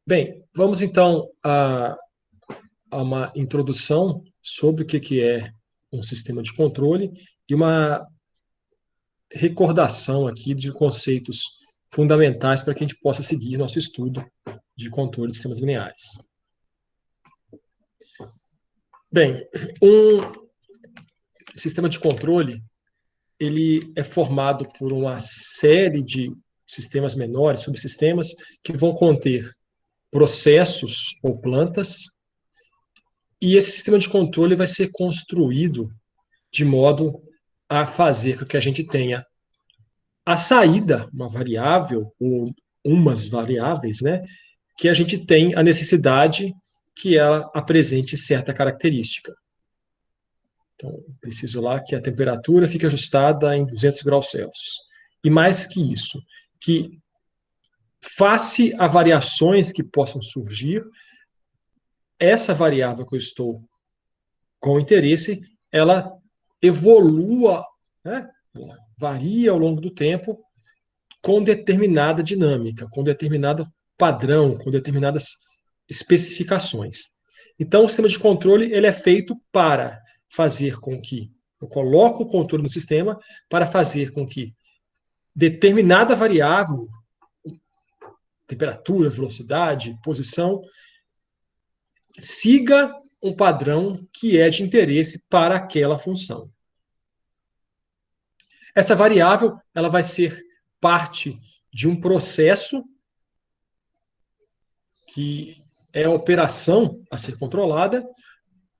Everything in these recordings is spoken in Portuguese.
Bem, vamos então a uma introdução sobre o que é um sistema de controle e uma recordação aqui de conceitos fundamentais para que a gente possa seguir nosso estudo de controle de sistemas lineares. Bem, um sistema de controle ele é formado por uma série de sistemas menores, subsistemas, que vão conter processos ou plantas, e esse sistema de controle vai ser construído de modo a fazer com que a gente tenha a saída, uma variável, ou umas variáveis, né, que a gente tem a necessidade que ela apresente certa característica. Então, preciso lá que a temperatura fique ajustada em 200 graus Celsius. E mais que isso, que face a variações que possam surgir, essa variável que eu estou com interesse, ela evolua, né? Ela varia ao longo do tempo com determinada dinâmica, com determinado padrão, com determinadas especificações. Então, o sistema de controle ele é feito para fazer com que eu coloque o controle no sistema para fazer com que determinada variável, temperatura, velocidade, posição, siga um padrão que é de interesse para aquela função. Essa variável ela vai ser parte de um processo que é a operação a ser controlada,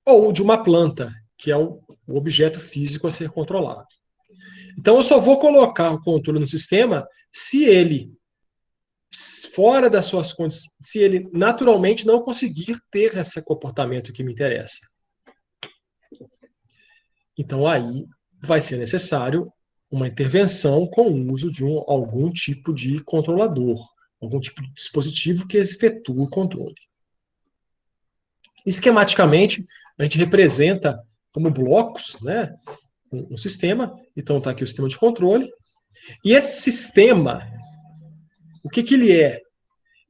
ou de uma planta, que é o objeto físico a ser controlado. Então, eu só vou colocar o controle no sistema se ele, fora das suas condições, se ele naturalmente não conseguir ter esse comportamento que me interessa. Então, aí vai ser necessário uma intervenção com o uso de algum tipo de controlador, algum tipo de dispositivo que efetua o controle. Esquematicamente, a gente representa como blocos, né, um sistema. Então, está aqui o sistema de controle. E esse sistema, o que ele é?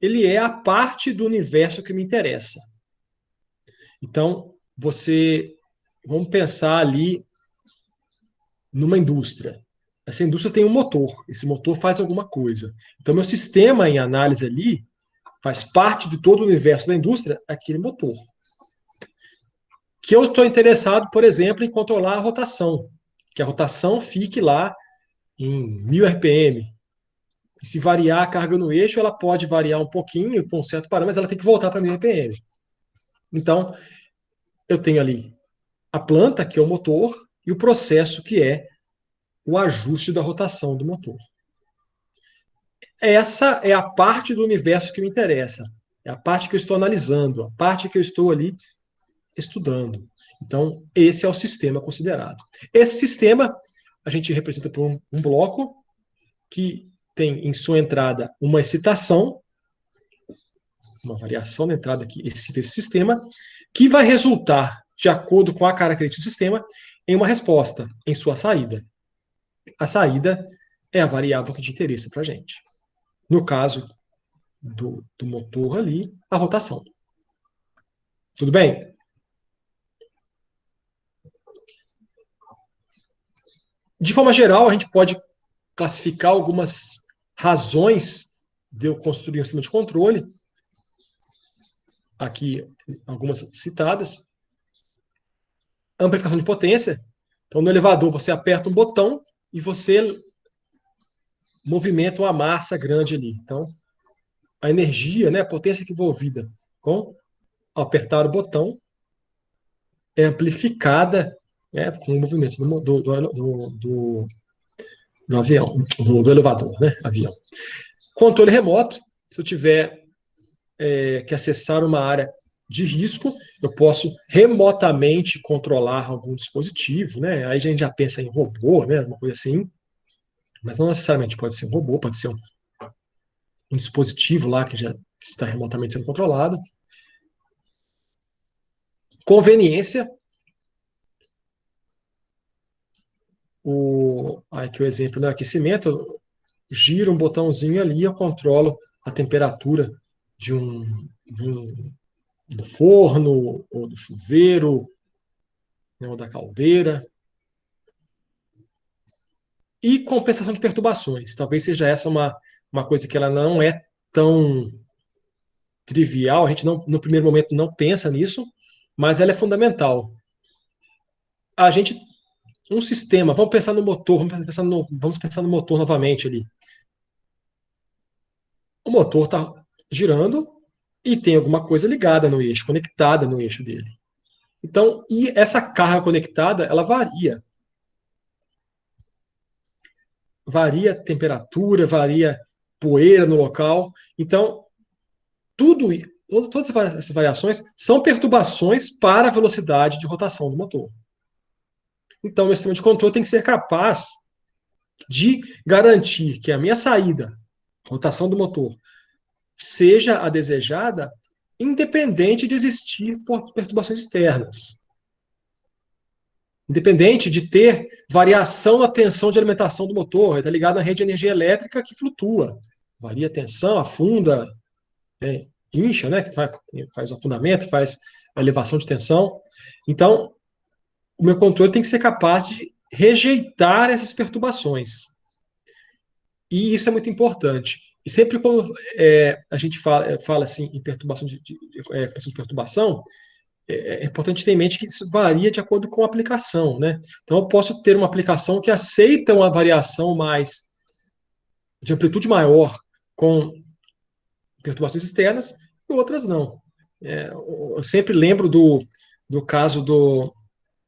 Ele é a parte do universo que me interessa. Então, vamos pensar ali numa indústria. Essa indústria tem um motor. Esse motor faz alguma coisa. Então, meu sistema em análise ali faz parte de todo o universo da indústria, aquele motor. Que eu estou interessado, por exemplo, em controlar a rotação. Que a rotação fique lá em 1000 RPM. E se variar a carga no eixo, ela pode variar um pouquinho com um certo parâmetro, mas ela tem que voltar para 1000 RPM. Então, eu tenho ali a planta, que é o motor, e o processo, que é o ajuste da rotação do motor. Essa é a parte do universo que me interessa. É a parte que eu estou analisando, a parte que eu estou ali estudando. Então, esse é o sistema considerado. Esse sistema a gente representa por um bloco que tem em sua entrada uma excitação, uma variação da entrada que excita esse sistema, que vai resultar, de acordo com a característica do sistema, em uma resposta em sua saída. A saída é a variável que de interesse para a gente. No caso do motor ali, a rotação. Tudo bem? De forma geral, a gente pode classificar algumas razões de eu construir um sistema de controle. Aqui, algumas citadas. Amplificação de potência. Então, no elevador, você aperta um botão e você movimenta uma massa grande ali. Então, a energia, né, a potência envolvida com apertar o botão é amplificada, né, com o movimento do avião, do elevador, né, avião. Controle remoto, se eu tiver que acessar uma área de risco, eu posso remotamente controlar algum dispositivo, né? Aí a gente já pensa em robô, né? Uma coisa assim, mas não necessariamente pode ser um robô, pode ser um dispositivo lá que já está remotamente sendo controlado. Conveniência. Aqui o exemplo do aquecimento, eu giro um botãozinho ali e eu controlo a temperatura do forno, ou do chuveiro, né, ou da caldeira. E compensação de perturbações. Talvez seja essa uma coisa que ela não é tão trivial, a gente não, no primeiro momento não pensa nisso, mas ela é fundamental. A gente, um sistema, vamos pensar no motor, vamos pensar no motor novamente ali. O motor está girando e tem alguma coisa ligada no eixo, conectada no eixo dele. Então, e essa carga conectada, ela varia. Varia a temperatura, varia poeira no local. Então, todas essas variações são perturbações para a velocidade de rotação do motor. Então, o meu sistema de controle tem que ser capaz de garantir que a minha saída, rotação do motor, seja a desejada, independente de existir perturbações externas. Independente de ter variação na tensão de alimentação do motor, está ligado na rede de energia elétrica que flutua. Varia a tensão, afunda, incha, né, que faz o afundamento, faz a elevação de tensão. Então, o meu controle tem que ser capaz de rejeitar essas perturbações. E isso é muito importante. E sempre quando a gente fala assim em perturbação questão de perturbação, é importante ter em mente que isso varia de acordo com a aplicação, né? Então, eu posso ter uma aplicação que aceita uma variação mais de amplitude maior com perturbações externas e outras não. Eu sempre lembro do caso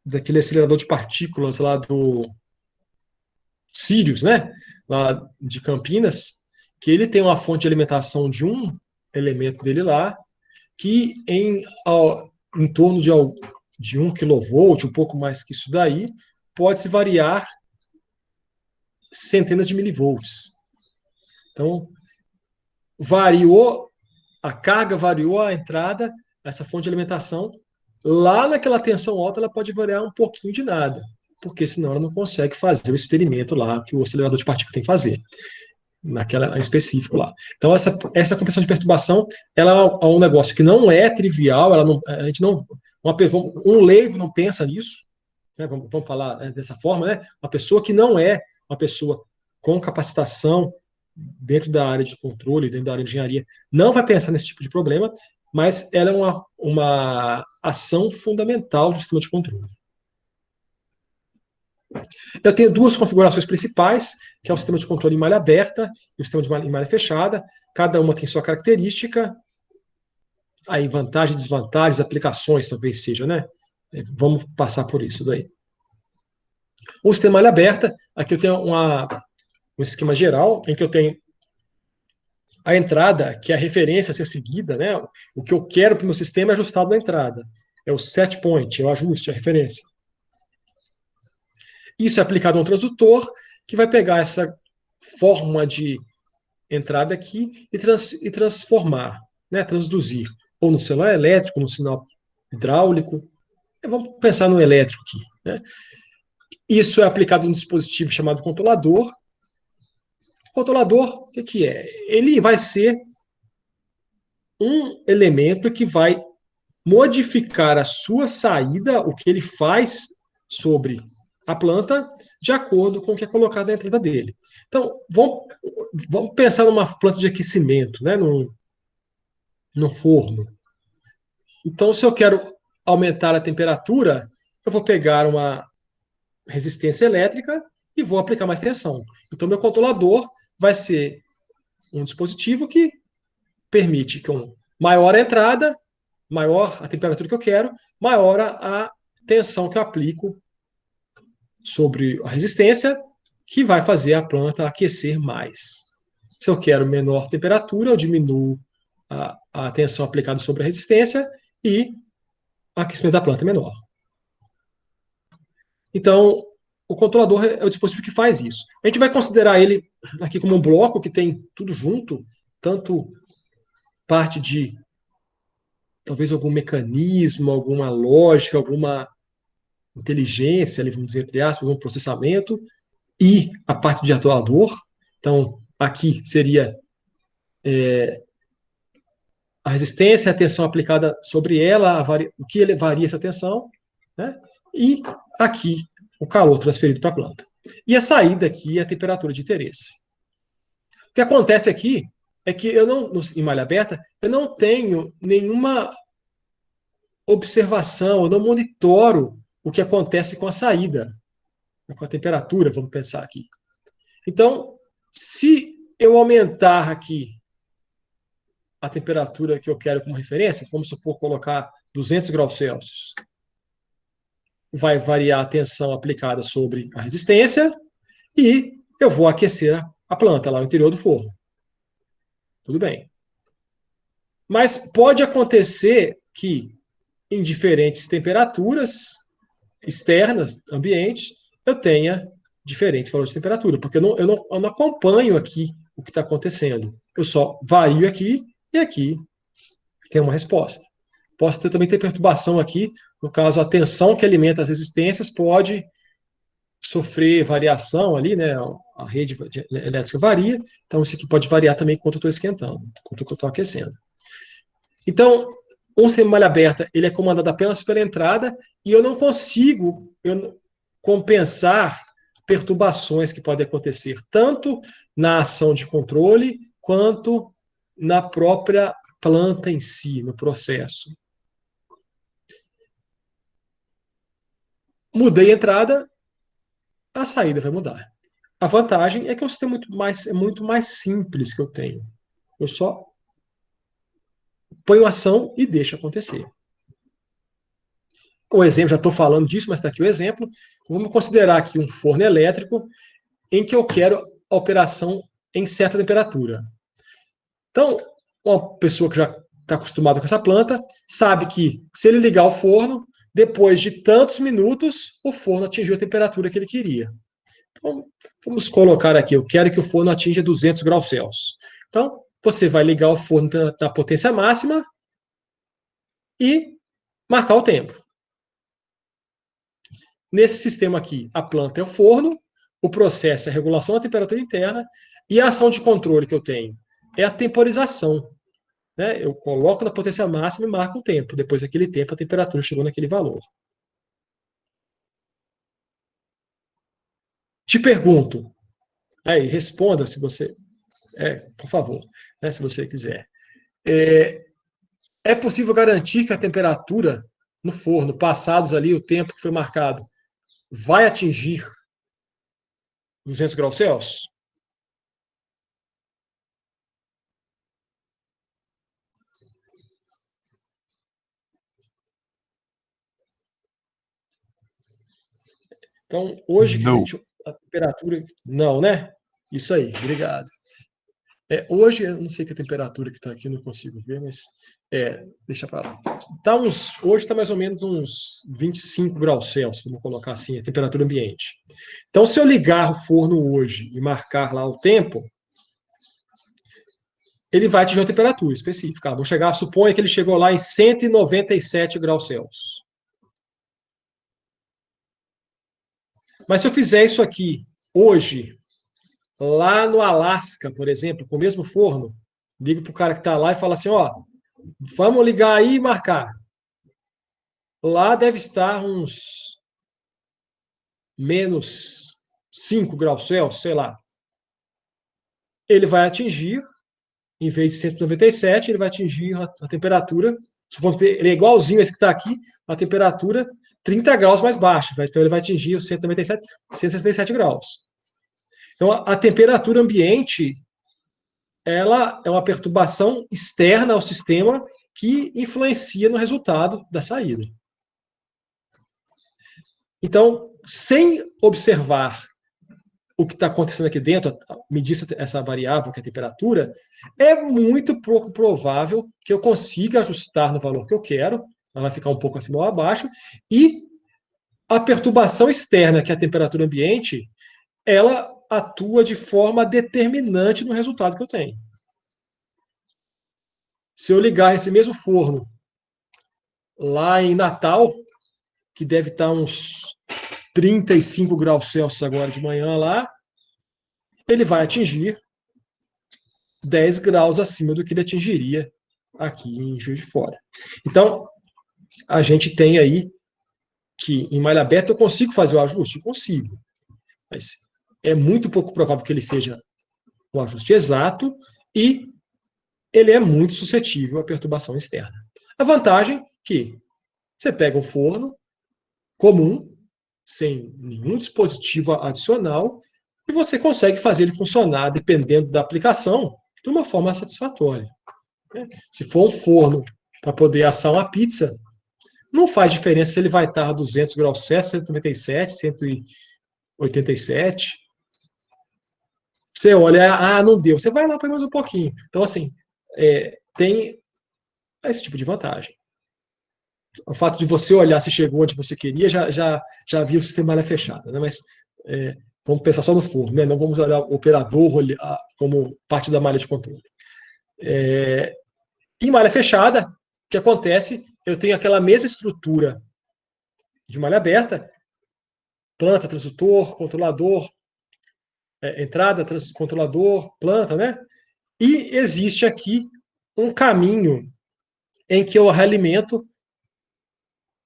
daquele acelerador de partículas lá do Sirius, né? Lá de Campinas, que ele tem uma fonte de alimentação de um elemento dele lá, que em torno de 1 kV, um pouco mais que isso daí, pode-se variar centenas de milivolts. Então, variou a carga, variou a entrada, essa fonte de alimentação, lá naquela tensão alta ela pode variar um pouquinho de nada, porque senão ela não consegue fazer o experimento lá que o acelerador de partículas tem que fazer, naquela específico lá. Então, essa compensação de perturbação, ela é um negócio que não é trivial, a gente não, um leigo não pensa nisso, né, vamos falar dessa forma, né? Uma pessoa que não é uma pessoa com capacitação dentro da área de controle, dentro da área de engenharia, não vai pensar nesse tipo de problema, mas ela é uma ação fundamental do sistema de controle. Eu tenho duas configurações principais, que é o sistema de controle em malha aberta e o sistema em malha fechada. Cada uma tem sua característica. Aí, vantagens, desvantagens, aplicações, talvez seja, né? Vamos passar por isso daí. O sistema malha aberta, aqui eu tenho um esquema geral, em que eu tenho a entrada, que é a referência a ser seguida, né? O que eu quero para o meu sistema é ajustado na entrada. É o set point, é o ajuste, a referência. Isso é aplicado a um transdutor, que vai pegar essa forma de entrada aqui e transformar, né? Transduzir, ou no sinal elétrico, no sinal hidráulico. Vamos pensar no elétrico aqui, né? Isso é aplicado em um dispositivo chamado controlador. O controlador, o que é? Ele vai ser um elemento que vai modificar a sua saída, o que ele faz sobre a planta, de acordo com o que é colocado na entrada dele. Então, vamos pensar numa planta de aquecimento, né, no forno. Então, se eu quero aumentar a temperatura, eu vou pegar uma resistência elétrica e vou aplicar mais tensão. Então, meu controlador vai ser um dispositivo que permite que maior a entrada, maior a temperatura que eu quero, maior a tensão que eu aplico sobre a resistência, que vai fazer a planta aquecer mais. Se eu quero menor temperatura, eu diminuo a tensão aplicada sobre a resistência e o aquecimento da planta é menor. Então, o controlador é o dispositivo que faz isso. A gente vai considerar ele aqui como um bloco que tem tudo junto, tanto parte de talvez algum mecanismo, alguma lógica, alguma inteligência, ali, vamos dizer, entre aspas, algum processamento, e a parte de atuador. Então, aqui seria a resistência, a tensão aplicada sobre ela, o que varia essa tensão, né? E aqui o calor transferido para a planta. E a saída aqui é a temperatura de interesse. O que acontece aqui é que eu não, em malha aberta, eu não tenho nenhuma observação, eu não monitoro o que acontece com a saída, com a temperatura, vamos pensar aqui. Então, se eu aumentar aqui a temperatura que eu quero como referência, vamos supor colocar 200 graus Celsius, vai variar a tensão aplicada sobre a resistência e eu vou aquecer a planta lá no interior do forno. Tudo bem. Mas pode acontecer que em diferentes temperaturas externas, ambientes, eu tenha diferentes valores de temperatura, porque eu não acompanho aqui o que está acontecendo. Eu só vario aqui e aqui tem uma resposta. Posso também ter perturbação aqui, no caso, a tensão que alimenta as resistências pode sofrer variação ali, né? A rede elétrica varia, então isso aqui pode variar também enquanto eu estou esquentando, enquanto eu estou aquecendo. Então, um sistema de malha aberta, ele é comandado apenas pela entrada e eu não consigo compensar perturbações que podem acontecer, tanto na ação de controle, quanto na própria planta em si, no processo. Mudei a entrada, a saída vai mudar. A vantagem é que o sistema é muito mais simples que eu tenho. Eu só ponho ação e deixo acontecer. O exemplo, já estou falando disso, mas está aqui o exemplo. Vamos considerar aqui um forno elétrico em que eu quero a operação em certa temperatura. Então, uma pessoa que já está acostumada com essa planta sabe que se ele ligar o forno, depois de tantos minutos, o forno atingiu a temperatura que ele queria. Então, vamos colocar aqui, eu quero que o forno atinja 200 graus Celsius. Então, você vai ligar o forno na potência máxima e marcar o tempo. Nesse sistema aqui, a planta é o forno, o processo é a regulação da temperatura interna e a ação de controle que eu tenho é a temporização. Né? Eu coloco na potência máxima e marco o tempo. Depois daquele tempo, a temperatura chegou naquele valor. Te pergunto, aí, responda se você... por favor, né, se você quiser. É possível garantir que a temperatura no forno, passados ali o tempo que foi marcado, vai atingir 200 graus Celsius? Então, hoje que a Não. gente... A temperatura... Não, né? Isso aí, obrigado. Hoje, eu não sei que a temperatura que está aqui, não consigo ver, mas deixa para lá. Hoje está mais ou menos uns 25 graus Celsius, vamos colocar assim, a temperatura ambiente. Então, se eu ligar o forno hoje e marcar lá o tempo, ele vai atingir uma temperatura específica. Vamos chegar, suponha que ele chegou lá em 197 graus Celsius. Mas se eu fizer isso aqui hoje, lá no Alasca, por exemplo, com o mesmo forno, ligo para o cara que está lá e fala assim, ó, vamos ligar aí e marcar. Lá deve estar uns menos 5 graus Celsius, sei lá. Ele vai atingir, em vez de 197, ele vai atingir a temperatura, supondo que ele é igualzinho a esse que está aqui, a temperatura 30 graus mais baixa. Então ele vai atingir os 197, 167 graus. Então a temperatura ambiente, ela é uma perturbação externa ao sistema que influencia no resultado da saída. Então, sem observar o que está acontecendo aqui dentro, medir essa variável, que é a temperatura, é muito pouco provável que eu consiga ajustar no valor que eu quero, ela vai ficar um pouco acima ou abaixo, e a perturbação externa, que é a temperatura ambiente, ela atua de forma determinante no resultado que eu tenho. Se eu ligar esse mesmo forno lá em Natal, que deve estar uns 35 graus Celsius agora de manhã lá, ele vai atingir 10 graus acima do que ele atingiria aqui em Juiz de Fora. Então, a gente tem aí que em malha aberta eu consigo fazer o ajuste? Consigo. Mas é muito pouco provável que ele seja um ajuste exato e ele é muito suscetível à perturbação externa. A vantagem é que você pega um forno comum, sem nenhum dispositivo adicional, e você consegue fazer ele funcionar, dependendo da aplicação, de uma forma satisfatória. Se for um forno para poder assar uma pizza, não faz diferença se ele vai estar a 200 graus Celsius, 197, 187. Você olha, não deu. Você vai lá para mais um pouquinho. Então, assim, tem esse tipo de vantagem. O fato de você olhar se chegou onde você queria, já viu o sistema malha fechada. Né? Mas vamos pensar só no forno, né? Não vamos olhar o operador como parte da malha de controle. Em malha fechada, o que acontece? Eu tenho aquela mesma estrutura de malha aberta, planta, transutor, controlador, entrada, controlador, planta, né? E existe aqui um caminho em que eu realimento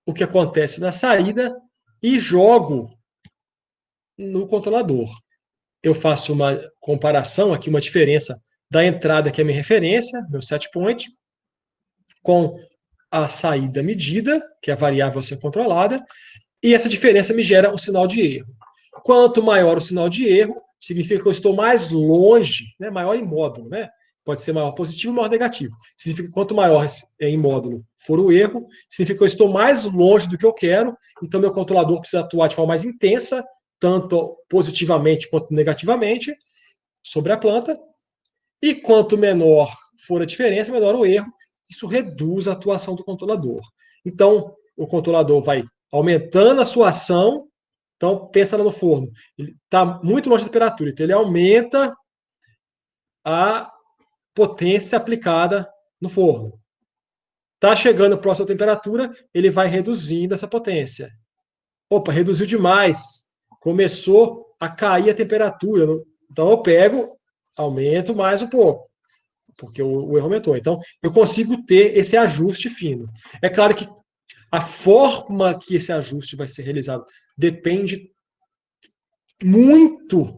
o que acontece na saída e jogo no controlador. Eu faço uma comparação aqui, uma diferença da entrada, que é a minha referência, meu set point, com a saída medida, que é a variável a ser controlada, e essa diferença me gera um sinal de erro. Quanto maior o sinal de erro, significa que eu estou mais longe, né, maior em módulo, né? Pode ser maior positivo ou maior negativo. Significa que quanto maior em módulo for o erro, significa que eu estou mais longe do que eu quero, então meu controlador precisa atuar de forma mais intensa, tanto positivamente quanto negativamente, sobre a planta. E quanto menor for a diferença, menor o erro. Isso reduz a atuação do controlador. Então, o controlador vai aumentando a sua ação. Então, pensa no forno. Ele está muito longe da temperatura, então ele aumenta a potência aplicada no forno. Está chegando próximo à temperatura, ele vai reduzindo essa potência. Opa, reduziu demais. Começou a cair a temperatura. Então, eu pego, aumento mais um pouco, porque o erro aumentou. Então, eu consigo ter esse ajuste fino. É claro que a forma que esse ajuste vai ser realizado depende muito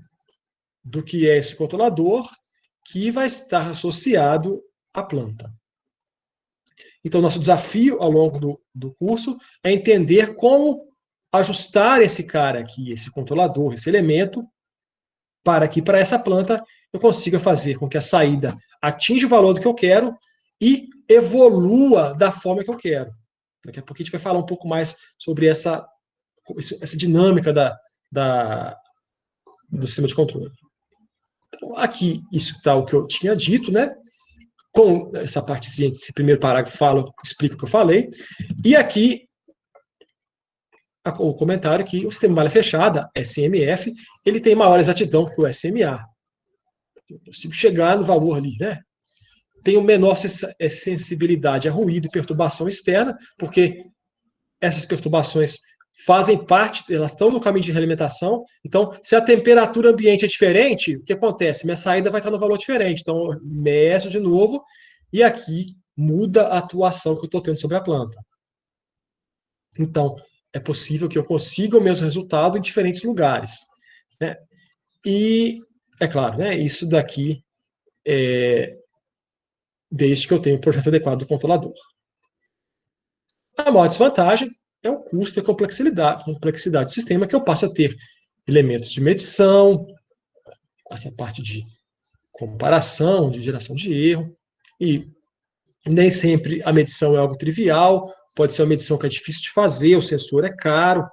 do que é esse controlador, que vai estar associado à planta. Então, nosso desafio ao longo do curso é entender como ajustar esse cara aqui, esse controlador, esse elemento, para que para essa planta eu consiga fazer com que a saída atinja o valor do que eu quero e evolua da forma que eu quero. Daqui a pouco a gente vai falar um pouco mais sobre essa dinâmica do sistema de controle. Então, aqui, isso está o que eu tinha dito, né? Com essa partezinha, esse primeiro parágrafo explica o que eu falei. E aqui, o comentário que o sistema de malha fechada, SMF, ele tem maior exatidão que o SMA. Eu consigo chegar no valor ali, né? Tenho menor sensibilidade a ruído e perturbação externa, porque essas perturbações fazem parte, elas estão no caminho de realimentação. Então, se a temperatura ambiente é diferente, o que acontece? Minha saída vai estar no valor diferente. Então, eu meço de novo e aqui muda a atuação que eu estou tendo sobre a planta. Então, é possível que eu consiga o mesmo resultado em diferentes lugares. Né? E, é claro, né, isso daqui desde que eu tenha um projeto adequado do controlador. A maior desvantagem é o custo e a complexidade do sistema, que eu passo a ter elementos de medição, essa parte de comparação, de geração de erro, e nem sempre a medição é algo trivial, pode ser uma medição que é difícil de fazer, o sensor é caro.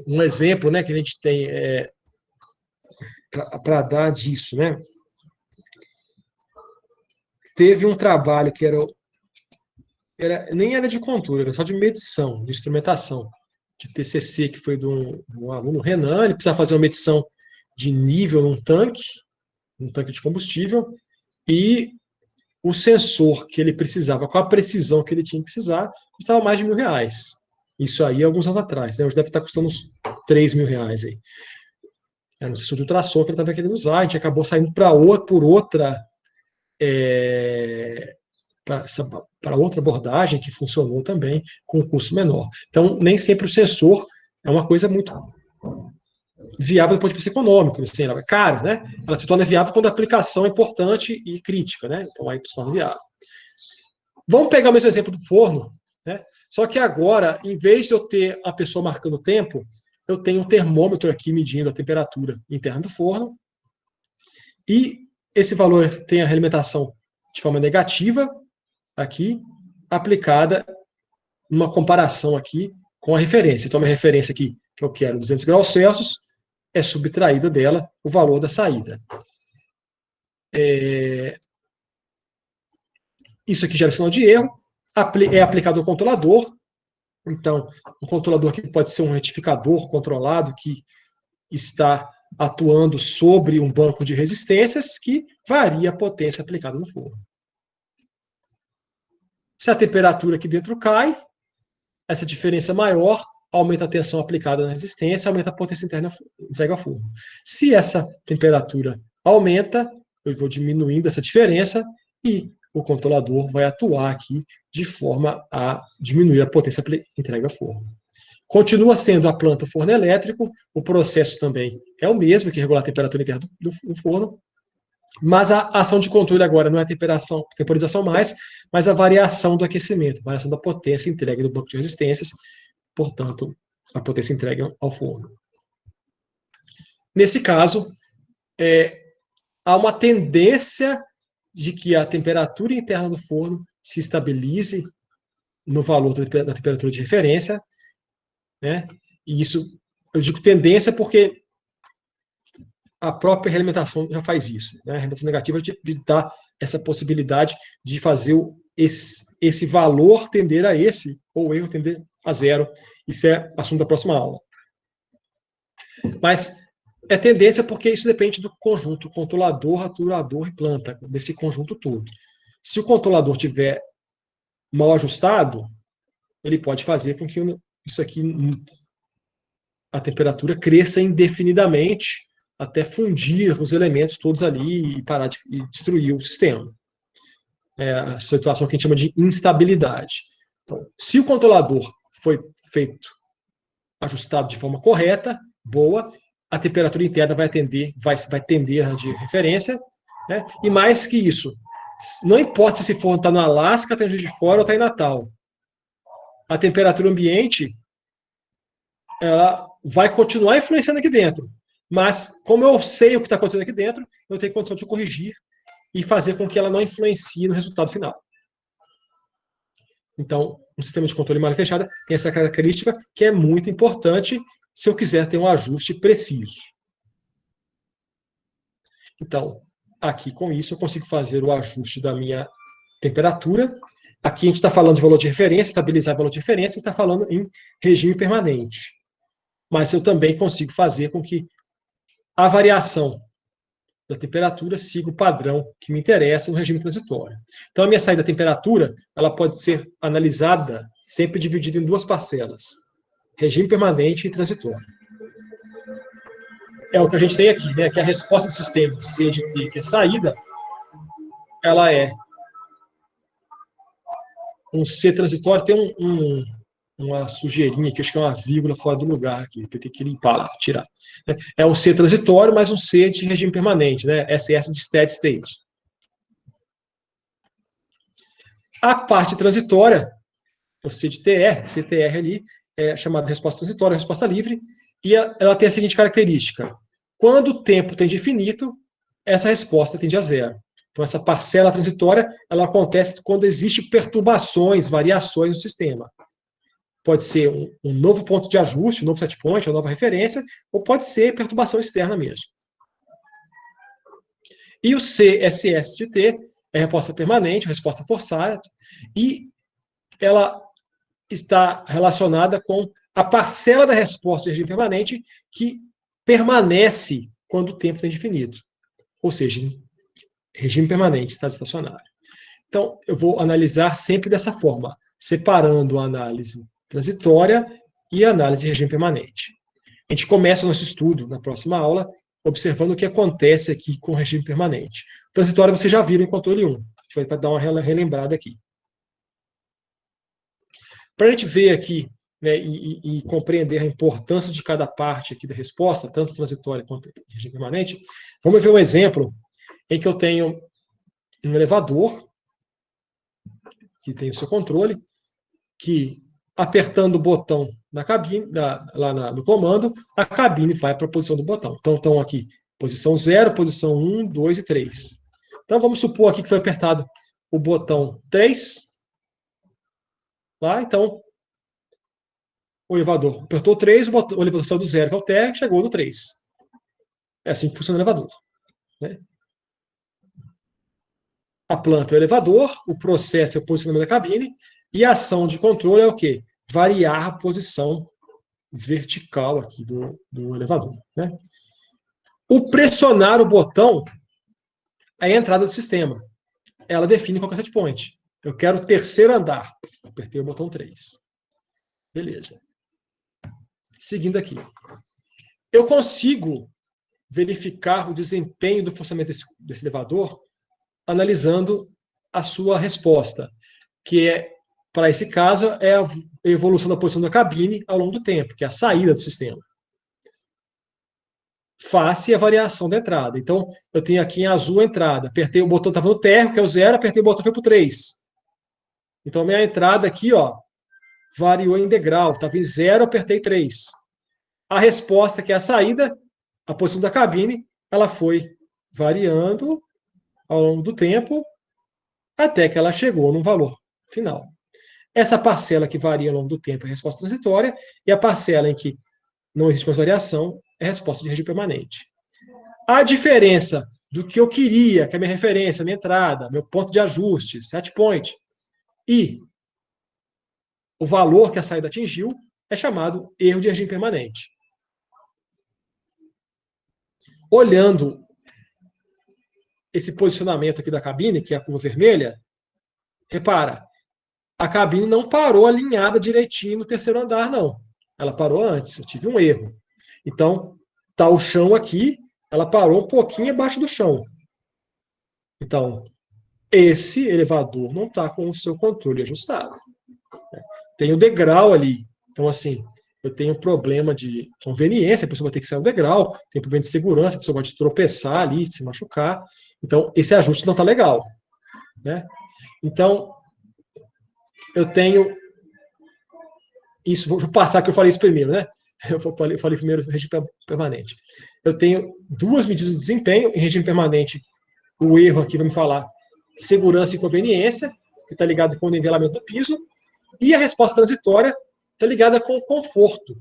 Um exemplo, né, que a gente tem para dar disso, né? Teve um trabalho que nem era de controle, era só de medição, de instrumentação, de TCC, que foi de um aluno, Renan. Ele precisava fazer uma medição de nível num tanque de combustível, e o sensor que ele precisava, com a precisão que ele tinha que precisar, custava mais de R$ 1.000. Isso aí, alguns anos atrás, né? Hoje deve estar custando uns R$ 3.000 aí. Era um sensor de ultrassom que ele estava querendo usar, a gente acabou saindo por outra para outra abordagem que funcionou também com um custo menor. Então, nem sempre o sensor é uma coisa muito viável do ponto de vista econômico, assim, ela é cara, né? Ela se torna viável quando a aplicação é importante e crítica, né? Então aí se torna viável. Vamos pegar o mesmo exemplo do forno, né? Só que agora, em vez de eu ter a pessoa marcando o tempo, eu tenho um termômetro aqui medindo a temperatura interna do forno, e esse valor tem a realimentação de forma negativa aqui, aplicada numa comparação aqui com a referência. Então, a minha referência aqui, que eu quero 200 graus Celsius, é subtraído dela o valor da saída. Isso aqui gera sinal de erro, é aplicado ao controlador. Então, um controlador que pode ser um retificador controlado, que está atuando sobre um banco de resistências, que varia a potência aplicada no forno. Se a temperatura aqui dentro cai, essa diferença maior aumenta a tensão aplicada na resistência, aumenta a potência interna entregue ao forno. Se essa temperatura aumenta, eu vou diminuindo essa diferença e o controlador vai atuar aqui de forma a diminuir a potência entregue ao forno. Continua sendo a planta forno elétrico, o processo também é o mesmo, que regular a temperatura interna do forno, mas a ação de controle agora não é a temporização mais, mas a variação do aquecimento, variação da potência entregue do banco de resistências, portanto, a potência entregue ao forno. Nesse caso, há uma tendência de que a temperatura interna do forno se estabilize no valor da temperatura de referência, né? E isso, eu digo tendência porque a própria realimentação já faz isso, né? A realimentação negativa de dar essa possibilidade de fazer esse valor tender a esse, ou o erro tender a zero. Isso é assunto da próxima aula. Mas é tendência porque isso depende do conjunto controlador, aturador e planta, desse conjunto todo. Se o controlador tiver mal ajustado, ele pode fazer com que isso aqui, a temperatura cresça indefinidamente, até fundir os elementos todos ali e parar de destruir o sistema. É a situação que a gente chama de instabilidade. Então, se o controlador foi feito, ajustado de forma correta, boa, a temperatura interna vai tender de referência, né? E mais que isso, não importa se for está no Alasca, está em Juiz de Fora ou está em Natal, a temperatura ambiente ela vai continuar influenciando aqui dentro. Mas, como eu sei o que está acontecendo aqui dentro, eu tenho condição de corrigir e fazer com que ela não influencie no resultado final. Então, um sistema de controle malha fechada tem essa característica que é muito importante se eu quiser ter um ajuste preciso. Então, aqui com isso eu consigo fazer o ajuste da minha temperatura. Aqui a gente está falando de valor de referência, estabilizar o valor de referência, está falando em regime permanente. Mas eu também consigo fazer com que a variação da temperatura siga o padrão que me interessa no regime transitório. Então, a minha saída da temperatura ela pode ser analisada sempre dividida em duas parcelas, regime permanente e transitório. É o que a gente tem aqui, né? Que a resposta do sistema C de T, que é saída, ela é um C transitório, tem uma sujeirinha aqui, acho que é uma vírgula fora do lugar aqui, eu tenho que limpar lá, tirar. É um C transitório, mas um C de regime permanente, né? SS de steady state. A parte transitória, o C de TR, CTR ali, é chamada resposta transitória, resposta livre, e ela tem a seguinte característica: quando o tempo tende a infinito, essa resposta tende a zero. Então, essa parcela transitória, ela acontece quando existem perturbações, variações no sistema. Pode ser um novo ponto de ajuste, um novo set point, uma nova referência, ou pode ser perturbação externa mesmo. E o CSS de T é resposta permanente, resposta forçada, e ela está relacionada com a parcela da resposta de regime permanente que permanece quando o tempo tem infinito. Ou seja, regime permanente, estado estacionário. Então, eu vou analisar sempre dessa forma, separando a análise transitória e a análise de regime permanente. A gente começa o nosso estudo na próxima aula observando o que acontece aqui com o regime permanente. O transitório você já viu em controle 1. A gente vai dar uma relembrada aqui. Para a gente ver aqui, né, e compreender a importância de cada parte aqui da resposta, tanto transitória quanto regime permanente, vamos ver um exemplo em que eu tenho um elevador, que tem o seu controle, que apertando o botão na cabine, no comando, a cabine vai para a posição do botão. Então, estão aqui, posição 0, posição 1, 2 e 3. Então, vamos supor aqui que foi apertado o botão 3, lá, então, o elevador apertou o 3, o elevador saiu do 0, que é o térreo, chegou no 3. É assim que funciona o elevador. Né? A planta é o elevador, o processo é o posicionamento da cabine, e a ação de controle é o quê? Variar a posição vertical aqui do elevador. Né? O pressionar o botão é a entrada do sistema. Ela define qual é o set point. Eu quero o terceiro andar. Apertei o botão 3. Beleza. Seguindo aqui. Eu consigo verificar o desempenho do funcionamento desse elevador analisando a sua resposta, que é, para esse caso, é a evolução da posição da cabine ao longo do tempo, que é a saída do sistema. Face a variação da entrada. Então, eu tenho aqui em azul a entrada. Apertei o botão, estava no térreo, que é o 0, apertei o botão, foi para o 3. Então, minha entrada aqui, ó, variou em degrau. Estava em 0, apertei 3. A resposta, que é a saída, a posição da cabine, ela foi variando ao longo do tempo até que ela chegou no valor final. Essa parcela que varia ao longo do tempo é a resposta transitória, e a parcela em que não existe mais variação é a resposta de regime permanente. A diferença do que eu queria, que é a minha referência, a minha entrada, meu ponto de ajuste, set point, e o valor que a saída atingiu, é chamado erro de regime permanente. Olhando esse posicionamento aqui da cabine, que é a curva vermelha, repara, a cabine não parou alinhada direitinho no terceiro andar, não. Ela parou antes, eu tive um erro. Então, está o chão aqui, ela parou um pouquinho abaixo do chão. Então, esse elevador não está com o seu controle ajustado. Tem o degrau ali. Então, assim, eu tenho problema de conveniência, a pessoa vai ter que sair um degrau, tem problema de segurança, a pessoa pode tropeçar ali, se machucar. Então, esse ajuste não está legal. Né? Então, eu tenho isso, vou passar que eu falei isso primeiro, né? Eu falei primeiro regime permanente. Eu tenho duas medidas de desempenho. Em regime permanente, o erro aqui vai me falar segurança e conveniência, que está ligado com o nivelamento do piso, e a resposta transitória está ligada com o conforto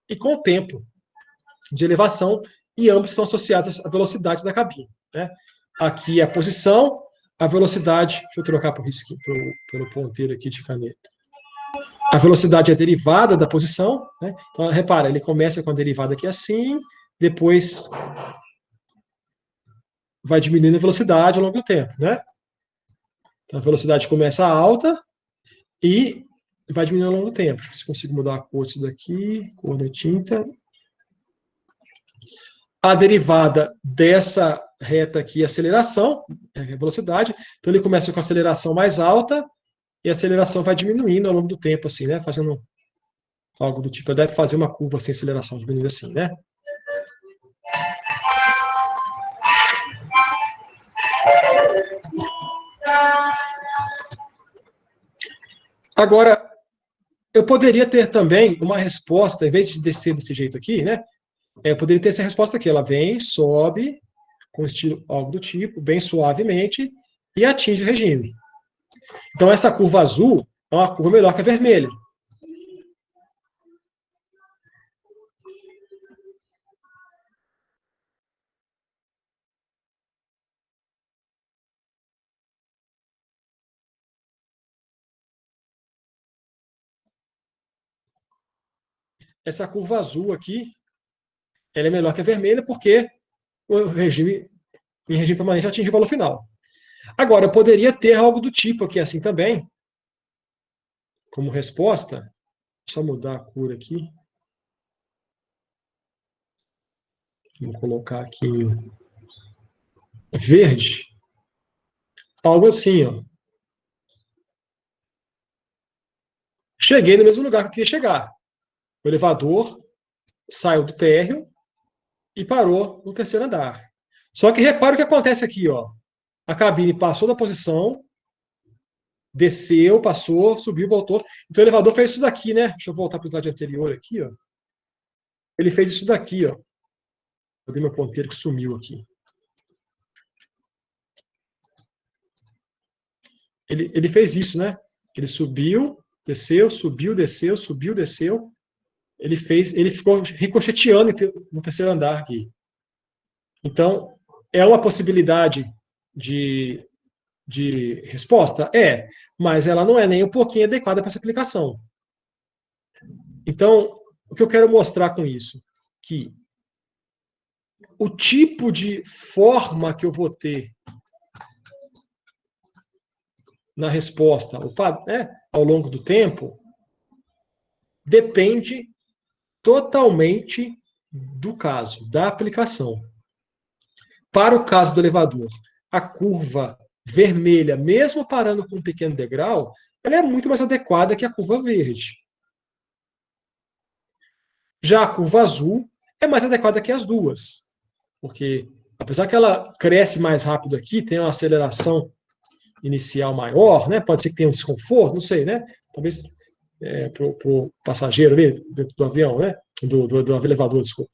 e com o tempo de elevação, e ambos são associados à velocidade da cabine. Né? Aqui é a posição, a velocidade, deixa eu trocar pelo ponteiro aqui de caneta. A velocidade é a derivada da posição. Né? Então, repara, ele começa com a derivada aqui assim, depois vai diminuindo a velocidade ao longo do tempo. Né? Então, a velocidade começa alta e vai diminuindo ao longo do tempo. Deixa eu ver se consigo mudar a cor disso daqui, cor da tinta. A derivada dessa reta aqui é a aceleração, é a velocidade. Então, ele começa com a aceleração mais alta e a aceleração vai diminuindo ao longo do tempo, assim, né? Fazendo algo do tipo, deve fazer uma curva sem aceleração, diminuindo assim, né? Agora, eu poderia ter também uma resposta, em vez de descer desse jeito aqui, né? Eu poderia ter essa resposta aqui, ela vem, sobe, com estilo algo do tipo, bem suavemente, e atinge o regime. Então, essa curva azul é uma curva melhor que a vermelha. Essa curva azul aqui, ela é melhor que a vermelha, porque o regime, em regime permanente, atinge o valor final. Agora, eu poderia ter algo do tipo aqui assim também, como resposta. Deixa eu mudar a cor aqui. Vou colocar aqui verde. Algo assim, ó. Cheguei no mesmo lugar que eu queria chegar. O elevador saiu do térreo e parou no terceiro andar. Só que repara o que acontece aqui, ó. A cabine passou da posição, desceu, passou, subiu, voltou. Então o elevador fez isso daqui, né? Deixa eu voltar para o slide anterior aqui, ó. Ele fez isso daqui, ó. Eu vi meu ponteiro que sumiu aqui. Ele fez isso, né? Ele subiu, desceu, subiu, desceu, subiu, desceu. Ele ficou ricocheteando no terceiro andar aqui. Então, é uma possibilidade de, de resposta? É, mas ela não é nem um pouquinho adequada para essa aplicação. Então, o que eu quero mostrar com isso? Que o tipo de forma que eu vou ter na resposta ao longo do tempo depende totalmente do caso, da aplicação. Para o caso do elevador, a curva vermelha, mesmo parando com um pequeno degrau, ela é muito mais adequada que a curva verde. Já a curva azul é mais adequada que as duas, porque apesar que ela cresce mais rápido aqui, tem uma aceleração inicial maior, né? Pode ser que tenha um desconforto, não sei, né? Talvez para o passageiro ali dentro do avião, né? Do elevador, desculpa.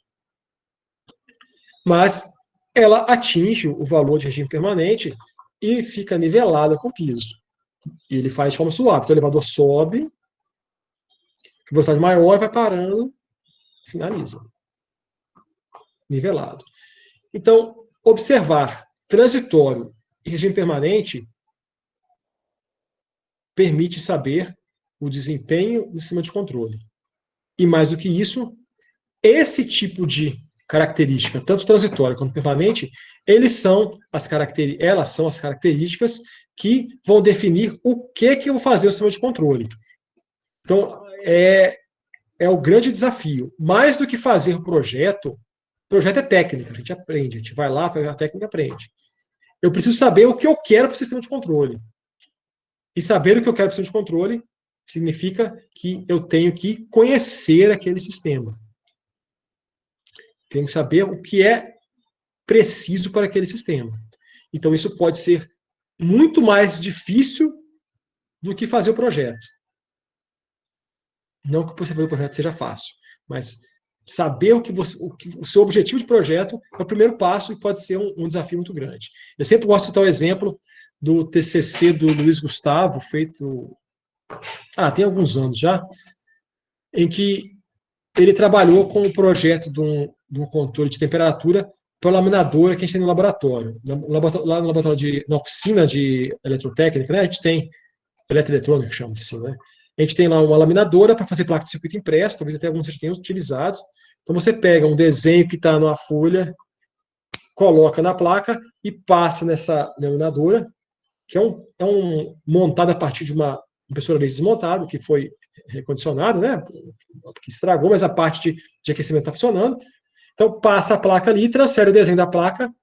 Mas ela atinge o valor de regime permanente e fica nivelada com o piso. E ele faz de forma suave. Então o elevador sobe, velocidade maior, vai parando, finaliza. Nivelado. Então, observar transitório e regime permanente permite saber o desempenho do sistema de controle. E mais do que isso, esse tipo de característica, tanto transitória quanto permanente, elas são as características que vão definir o que eu vou fazer no sistema de controle. Então, é o grande desafio. Mais do que fazer o projeto é técnica, a gente aprende, a gente vai lá, faz a técnica e aprende. Eu preciso saber o que eu quero para o sistema de controle. E saber o que eu quero para o sistema de controle significa que eu tenho que conhecer aquele sistema. Tenho que saber o que é preciso para aquele sistema. Então, isso pode ser muito mais difícil do que fazer o projeto. Não que você fazer o projeto seja fácil, mas saber o seu objetivo de projeto é o primeiro passo e pode ser um desafio muito grande. Eu sempre gosto de citar o exemplo do TCC do Luiz Gustavo, feito tem alguns anos já, em que ele trabalhou com o projeto de um controle de temperatura para a laminadora que a gente tem no laboratório. Lá no laboratório, na oficina de eletrotécnica, né, a gente tem eletroeletrônica, que chama oficina, né? A gente tem lá uma laminadora para fazer placa de circuito impresso, talvez até alguns já tenham utilizado. Então você pega um desenho que está numa folha, coloca na placa e passa nessa laminadora, que é montado a partir de uma impressora laser desmontada, que foi recondicionada, né? Que estragou, mas a parte de aquecimento está funcionando. Então passa a placa ali e transfere o desenho da placa,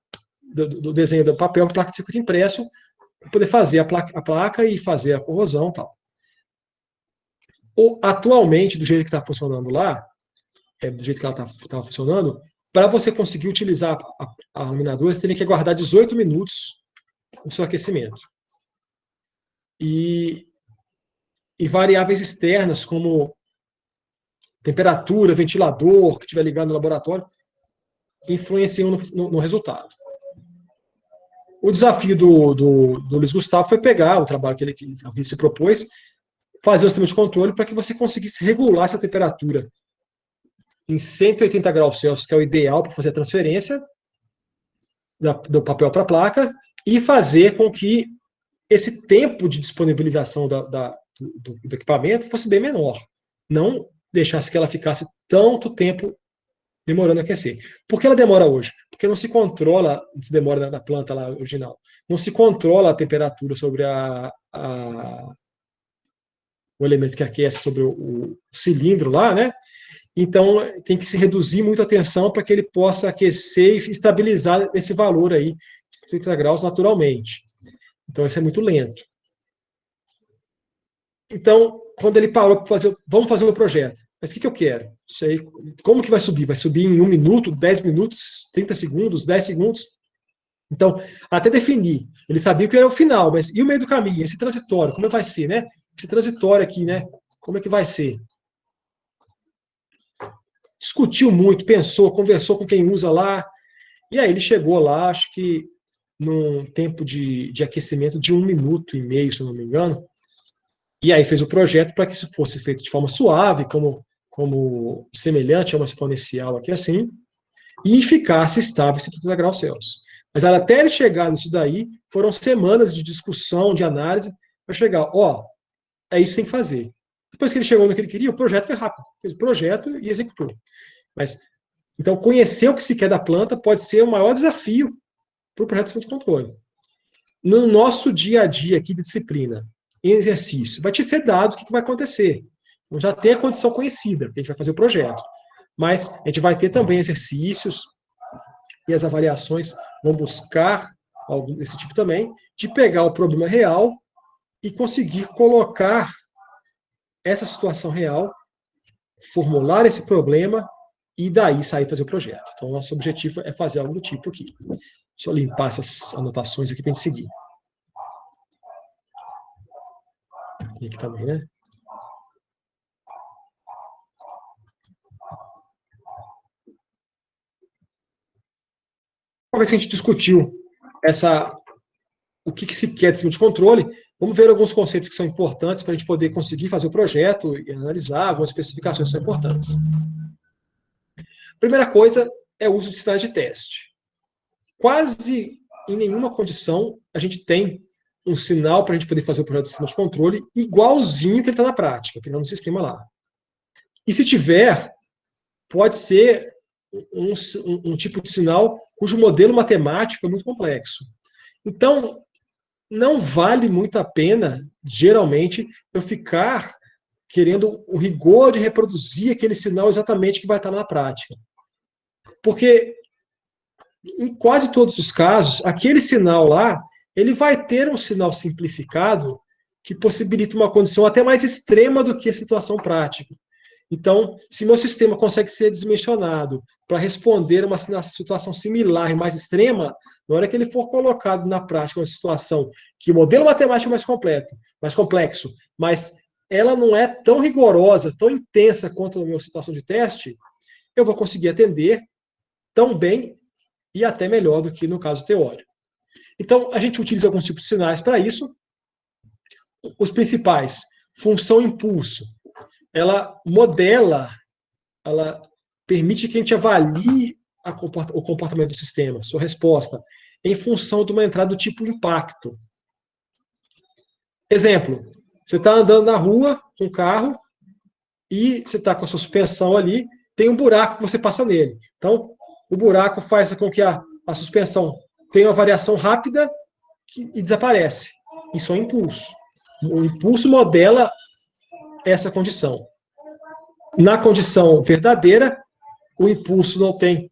do desenho do papel para a placa de circuito impresso, para poder fazer a placa e fazer a corrosão e tal. Atualmente, do jeito que está funcionando lá, do jeito que ela estava funcionando, para você conseguir utilizar a laminadora, você teria que aguardar 18 minutos o seu aquecimento. E variáveis externas, como temperatura, ventilador, que estiver ligado no laboratório, influenciam no resultado. O desafio do Luiz Gustavo foi pegar o trabalho que ele se propôs, fazer o sistema de controle para que você conseguisse regular essa temperatura em 180 graus Celsius, que é o ideal para fazer a transferência do papel para a placa, e fazer com que esse tempo de disponibilização do equipamento fosse bem menor. Não deixasse que ela ficasse tanto tempo demorando a aquecer. Por que ela demora hoje? Porque não se controla, se demora na planta lá original, não se controla a temperatura sobre o elemento que aquece sobre o cilindro lá, né? Então, tem que se reduzir muito a tensão para que ele possa aquecer e estabilizar esse valor aí, 30 graus naturalmente. Então, isso é muito lento. Então, quando ele parou para fazer, vamos fazer o projeto. Mas o que eu quero? Isso aí, como que vai subir? Vai subir em 1 minuto, 10 minutos, 30 segundos, 10 segundos? Então, até definir. Ele sabia que era o final, mas e o meio do caminho? Esse transitório, como vai ser, né? Esse transitório aqui, né? Como é que vai ser? Discutiu muito, pensou, conversou com quem usa lá, e aí ele chegou lá, acho que num tempo de aquecimento de 1 minuto e meio, se eu não me engano, e aí fez o projeto para que isso fosse feito de forma suave, como semelhante a uma exponencial aqui assim, e ficasse estável em 70 graus Celsius. Mas até ele chegar nisso daí, foram semanas de discussão, de análise, para chegar, ó, é isso que tem que fazer. Depois que ele chegou no que ele queria, o projeto foi rápido. Fez o projeto e executou. Mas, então, conhecer o que se quer da planta pode ser o maior desafio para o projeto de sistema de controle. No nosso dia a dia aqui de disciplina, em exercício, vai te ser dado o que vai acontecer. Então, já tem a condição conhecida, porque a gente vai fazer o projeto. Mas a gente vai ter também exercícios e as avaliações vão buscar algo desse tipo também, de pegar o problema real e conseguir colocar essa situação real, formular esse problema e daí sair fazer o projeto. Então, nosso objetivo é fazer algo do tipo aqui. Deixa eu limpar essas anotações aqui para a gente seguir. Tem aqui também, né? Uma vez que a gente discutiu o que se quer de sistema de controle, vamos ver alguns conceitos que são importantes para a gente poder conseguir fazer o projeto e analisar algumas especificações que são importantes. A primeira coisa é o uso de sinais de teste. Quase em nenhuma condição a gente tem um sinal para a gente poder fazer o projeto de sistema de controle igualzinho que ele está na prática, que ele está no sistema lá. E se tiver, pode ser um tipo de sinal cujo modelo matemático é muito complexo. Então, não vale muito a pena, geralmente, eu ficar querendo o rigor de reproduzir aquele sinal exatamente que vai estar na prática. Porque, em quase todos os casos, aquele sinal lá, ele vai ter um sinal simplificado que possibilita uma condição até mais extrema do que a situação prática. Então, se meu sistema consegue ser dimensionado para responder a uma situação similar e mais extrema, na hora que ele for colocado na prática uma situação que o modelo matemático é mais complexo, mas ela não é tão rigorosa, tão intensa quanto a minha situação de teste, eu vou conseguir atender tão bem e até melhor do que no caso teórico. Então, a gente utiliza alguns tipos de sinais para isso. Os principais, função impulso. Ela modela, ela permite que a gente avalie o comportamento do sistema, sua resposta, em função de uma entrada do tipo impacto. Exemplo, você está andando na rua com um carro e você está com a sua suspensão ali, tem um buraco que você passa nele. Então, o buraco faz com que a suspensão tenha uma variação rápida e desaparece. Isso é um impulso. O impulso modela essa condição. Na condição verdadeira, o impulso não tem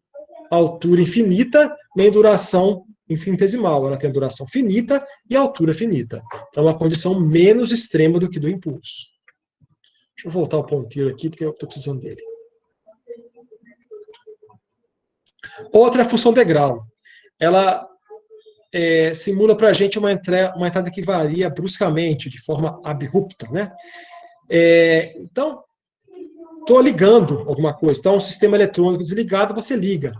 altura infinita, nem duração infinitesimal. Ela tem duração finita e altura finita. Então, é uma condição menos extrema do que do impulso. Deixa eu voltar o ponteiro aqui, porque eu estou precisando dele. Outra é a função degrau. Ela simula para a gente uma entrada que varia bruscamente, de forma abrupta, né? Então, estou ligando alguma coisa. Então, um sistema eletrônico desligado, você liga.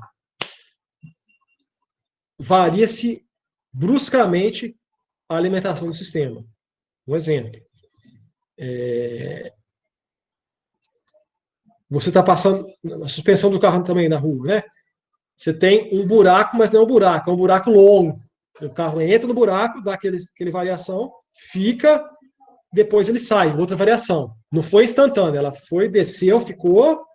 Varia-se bruscamente a alimentação do sistema. Um exemplo. Você está passando a suspensão do carro também na rua, né? Você tem um buraco, mas não é um buraco, é um buraco longo. O carro entra no buraco, dá aquele variação, fica, depois ele sai, outra variação. Não foi instantânea, ela foi, desceu, ficou,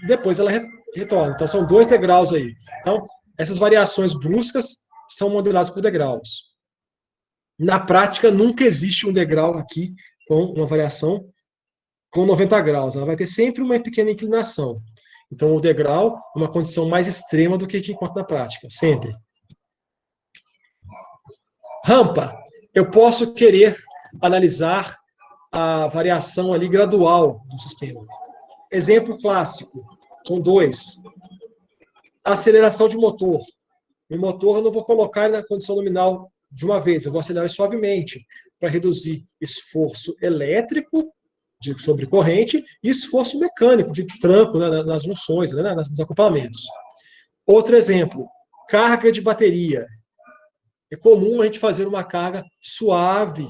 depois ela retorna. Então, são 2 degraus aí. Então, essas variações bruscas são modeladas por degraus. Na prática, nunca existe um degrau aqui com uma variação com 90 graus. Ela vai ter sempre uma pequena inclinação. Então, o degrau é uma condição mais extrema do que a gente encontra na prática, sempre. Rampa. Eu posso querer analisar a variação ali gradual do sistema. Exemplo clássico, são dois. Aceleração de motor. O motor eu não vou colocar na condição nominal de uma vez, eu vou acelerar suavemente para reduzir esforço elétrico sobre corrente e esforço mecânico de tranco nas junções, né, nos acoplamentos. Outro exemplo, carga de bateria. É comum a gente fazer uma carga suave,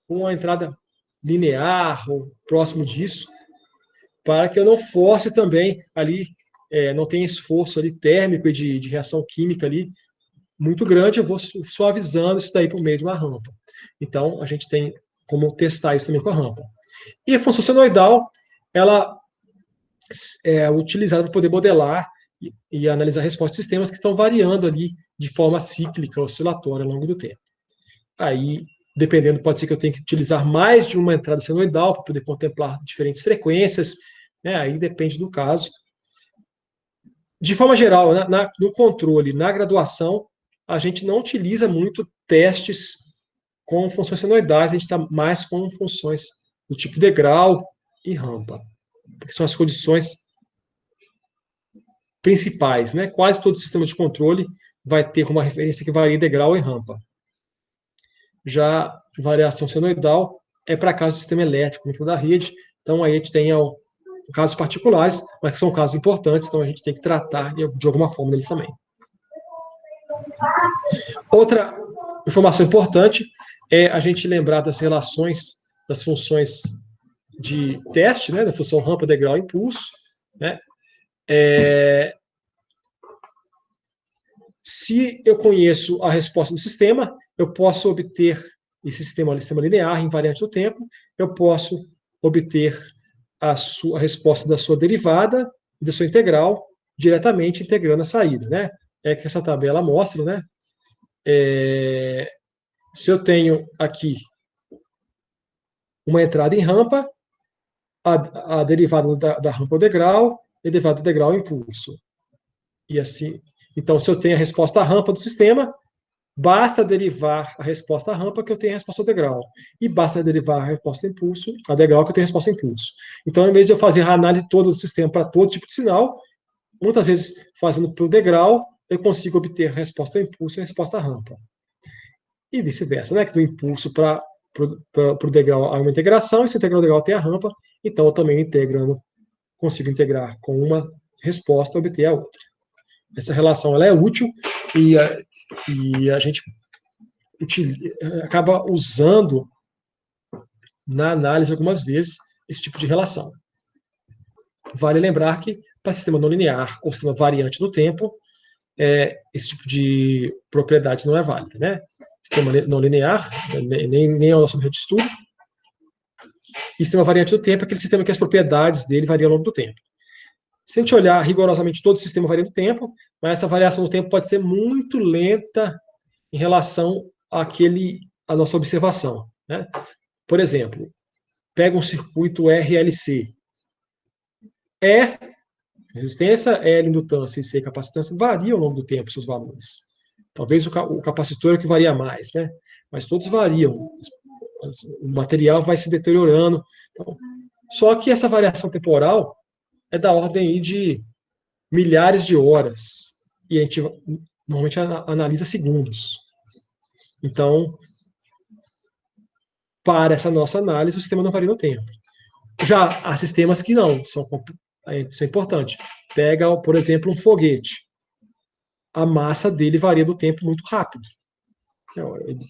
com uma entrada linear ou próximo disso, para que eu não force também ali, não tenha esforço ali térmico e de reação química ali muito grande, eu vou suavizando isso daí por meio de uma rampa. Então, a gente tem como testar isso também com a rampa. E a função senoidal, ela é utilizada para poder modelar e analisar respostas de sistemas que estão variando ali de forma cíclica, oscilatória ao longo do tempo. Aí, dependendo, pode ser que eu tenha que utilizar mais de uma entrada senoidal para poder contemplar diferentes frequências, né? Aí depende do caso. De forma geral, no controle, na graduação, a gente não utiliza muito testes com funções senoidais, a gente está mais com funções do tipo degrau e rampa, porque são as condições principais, né? Quase todo sistema de controle vai ter uma referência que varia em degrau e rampa. Já variação senoidal é para casos do sistema elétrico dentro da rede, então aí a gente tem casos particulares, mas que são casos importantes, então a gente tem que tratar de alguma forma deles também. Outra informação importante é a gente lembrar das relações das funções de teste, né, da função rampa, degrau e impulso, né? Se eu conheço a resposta do sistema, eu posso obter esse sistema linear, invariante do tempo, eu posso obter a resposta da sua derivada e da sua integral diretamente integrando a saída, né? É que essa tabela mostra, né? Se eu tenho aqui uma entrada em rampa, a derivada da rampa ao degrau, e a derivada do degrau ao impulso. E assim, então, se eu tenho a resposta à rampa do sistema, basta derivar a resposta à rampa que eu tenho a resposta ao degrau. E basta derivar a resposta ao impulso, a degrau que eu tenho a resposta ao impulso. Então, em vez de eu fazer a análise todo do sistema para todo tipo de sinal, muitas vezes, fazendo para o degrau, eu consigo obter a resposta ao impulso e a resposta à rampa. E vice-versa, né? Que do impulso para o degrau há uma integração, e se o integral do degrau tem a rampa, então eu também consigo integrar com uma resposta e obter a outra. Essa relação ela é útil e a gente acaba usando na análise algumas vezes esse tipo de relação. Vale lembrar que para sistema não linear ou sistema variante no tempo, esse tipo de propriedade não é válida, né? Sistema não linear, nem é o nosso objeto de estudo. E sistema variante do tempo é aquele sistema que as propriedades dele variam ao longo do tempo. Se a gente olhar rigorosamente todo o sistema varia do tempo, mas essa variação do tempo pode ser muito lenta em relação à nossa observação, né? Por exemplo, pega um circuito RLC. Resistência, L indutância e C capacitância variam ao longo do tempo seus valores. Talvez o capacitor é o que varia mais, né? Mas todos variam. O material vai se deteriorando. Então, só que essa variação temporal é da ordem de milhares de horas. E a gente normalmente analisa segundos. Então, para essa nossa análise, o sistema não varia no tempo. Já há sistemas que não, isso é importante. Pega, por exemplo, um foguete. A massa dele varia do tempo muito rápido. Ele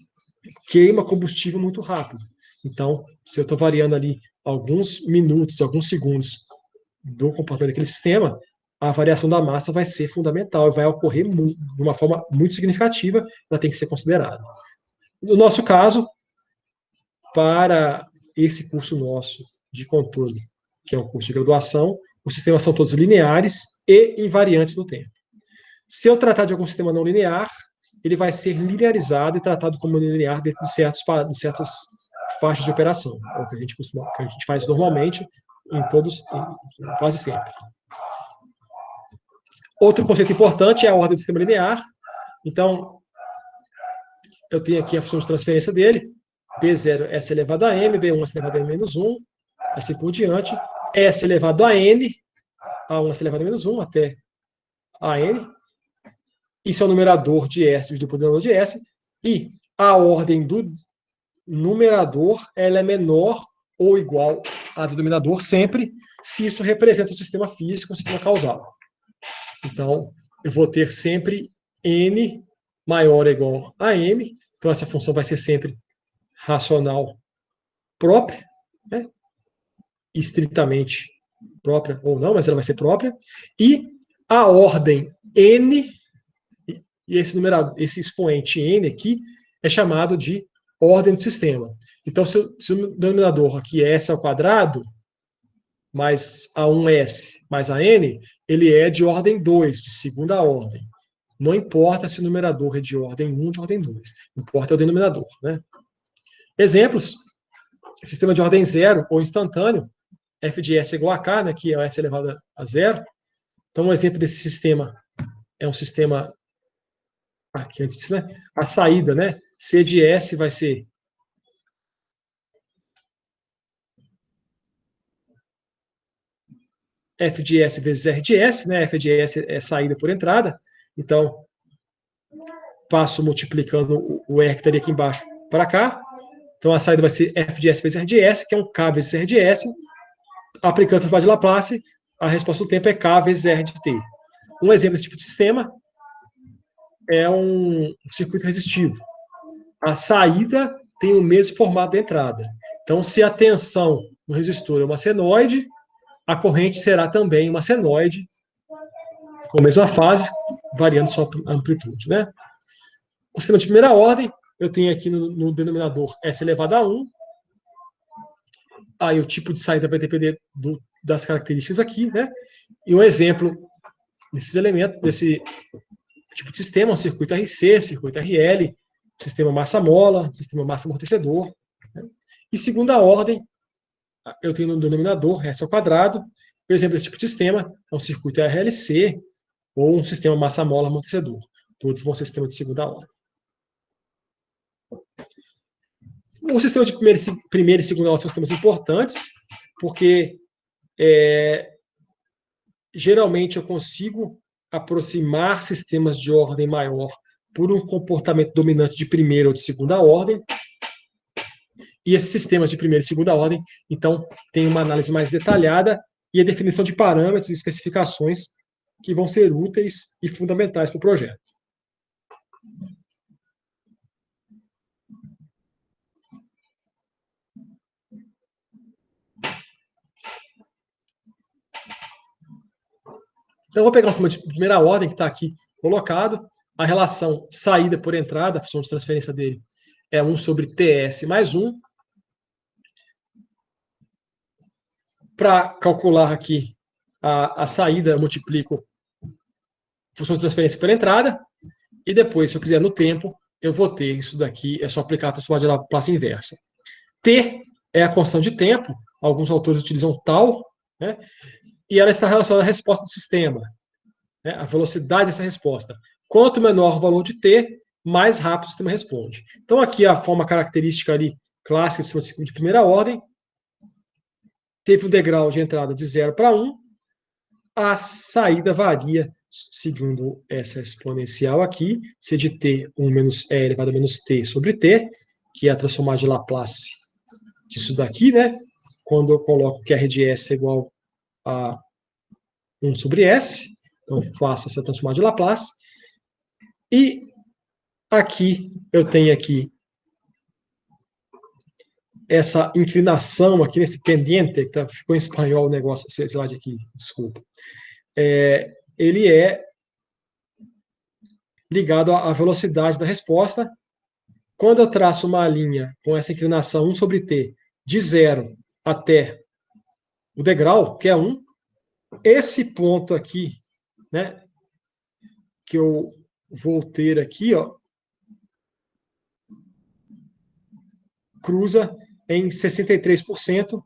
queima combustível muito rápido. Então, se eu estou variando ali alguns minutos, alguns segundos do comportamento daquele sistema, a variação da massa vai ser fundamental e vai ocorrer de uma forma muito significativa, ela tem que ser considerada. No nosso caso, para esse curso nosso de controle, que é um curso de graduação, os sistemas são todos lineares e invariantes no tempo. Se eu tratar de algum sistema não linear, ele vai ser linearizado e tratado como linear dentro de certas faixa de operação. É o que a gente faz normalmente quase sempre. Outro conceito importante é a ordem do sistema linear. Então, eu tenho aqui a função de transferência dele, B0 S elevado a M, B1 S elevado a M menos 1, assim por diante, S elevado a N, A1 S elevado a menos 1, até a N. Isso é o numerador de S dividido por denominador de S. E a ordem do numerador ela é menor ou igual à do denominador sempre, se isso representa um sistema físico, um sistema causal. Então, eu vou ter sempre N maior ou igual a M. Então, essa função vai ser sempre racional própria, né? Estritamente própria ou não, mas ela vai ser própria. E a ordem N, e esse expoente N aqui, é chamado de ordem do sistema. Então, se o denominador aqui é S ao quadrado, mais A1S mais a N, ele é de ordem 2, de segunda ordem. Não importa se o numerador é de ordem 1 ou de ordem 2. Importa é o denominador, né? Exemplos. Sistema de ordem 0 ou instantâneo, f de S é igual a k, né, que é S elevado a 0. Então, um exemplo desse sistema é um sistema... Aqui antes disso, né? A saída, né? C de S vai ser f de S vezes R de S, né? F de S é saída por entrada. Então, passo multiplicando o R que estaria aqui embaixo para cá. Então, a saída vai ser f de S vezes R de S, que é um K vezes R de S. Aplicando a transformada de Laplace, a resposta do tempo é K vezes R de T. Um exemplo desse tipo de sistema é um circuito resistivo. A saída tem o mesmo formato da entrada. Então, se a tensão no resistor é uma senoide, a corrente será também uma senoide, com a mesma fase, variando só a amplitude, né? O sistema de primeira ordem, eu tenho aqui no denominador S elevado a 1. Aí o tipo de saída vai depender das características aqui, né? E um exemplo desses elementos, desse tipo de sistema, um circuito RC, circuito RL, sistema massa-mola, sistema massa-amortecedor. Né? E segunda ordem, eu tenho no denominador S ao quadrado. Por exemplo, esse tipo de sistema é um circuito RLC ou um sistema massa-mola-amortecedor. Todos vão ser sistemas de segunda ordem. O sistema de primeira e segunda ordem são sistemas importantes, porque geralmente eu consigo aproximar sistemas de ordem maior por um comportamento dominante de primeira ou de segunda ordem. E esses sistemas de primeira e segunda ordem, então, tem uma análise mais detalhada e a definição de parâmetros e especificações que vão ser úteis e fundamentais para o projeto. Então, eu vou pegar o sistema de primeira ordem, que está aqui colocado. A relação saída por entrada, a função de transferência dele, é 1 sobre TS mais 1. Para calcular aqui a saída, eu multiplico a função de transferência pela entrada. E depois, se eu quiser no tempo, eu vou ter isso daqui, é só aplicar a transformada de Laplace inversa. T é a constante de tempo, alguns autores utilizam tal, né? E ela está relacionada à resposta do sistema, né? A velocidade dessa resposta. Quanto menor o valor de T, mais rápido o sistema responde. Então, aqui a forma característica ali, clássica do sistema de primeira ordem, teve um degrau de entrada de 0 para 1, a saída varia segundo essa exponencial aqui, C de t 1 menos e elevado a menos t sobre t, que é a transformada de Laplace disso daqui, né? Quando eu coloco que R de S é igual a 1 sobre S, então eu faço essa transformada de Laplace. E aqui, eu tenho aqui essa inclinação aqui nesse pendiente, que ficou em espanhol o negócio, esse slide aqui, desculpa. Ele é ligado à velocidade da resposta. Quando eu traço uma linha com essa inclinação 1 sobre t, de 0 até o degrau, que é 1, esse ponto aqui, né, que eu vou ter aqui, ó, cruza em 63%,